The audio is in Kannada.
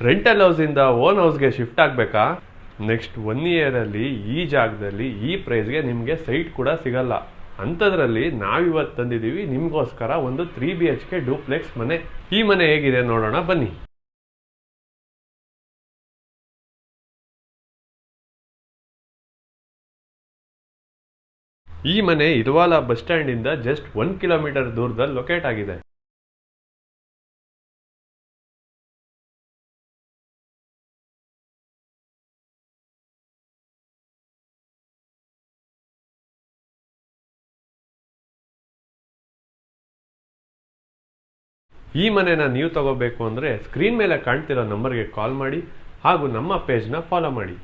ರೆಂಟಲ್ ಹೌಸಿಂದ ಓನ್ ಹೌಸ್ಗೆ ಶಿಫ್ಟ್ ಆಗಬೇಕಾ? ನೆಕ್ಸ್ಟ್ 1 ಇಯರಲ್ಲಿ ಈ ಜಾಗದಲ್ಲಿ ಈ ಪ್ರೈಸ್ಗೆ ನಿಮಗೆ ಸೈಟ್ ಕೂಡ ಸಿಗಲ್ಲ. ಅಂಥದ್ರಲ್ಲಿ ನಾವಿವತ್ತು ತಂದಿದ್ದೀವಿ ನಿಮಗೋಸ್ಕರ ಒಂದು 3 BHK ಡೂಪ್ಲೆಕ್ಸ್ ಮನೆ. ಈ ಮನೆ ಹೇಗಿದೆ ನೋಡೋಣ ಬನ್ನಿ. ಈ ಮನೆ ಇಲ್ವಾಲ ಬಸ್ ಸ್ಟ್ಯಾಂಡಿಂದ ಜಸ್ಟ್ 1 ಕಿಲೋಮೀಟರ್ ದೂರದಲ್ಲಿ ಲೊಕೇಟ್ ಆಗಿದೆ. ಈ ಮನೆನ ನೀವು ತಗೋಬೇಕು ಅಂದರೆ ಸ್ಕ್ರೀನ್ ಮೇಲೆ ಕಾಣ್ತಿರೋ ನಂಬರ್ಗೆ ಕಾಲ್ ಮಾಡಿ ಹಾಗೂ ನಮ್ಮ ಪೇಜ್ನ ಫಾಲೋ ಮಾಡಿ.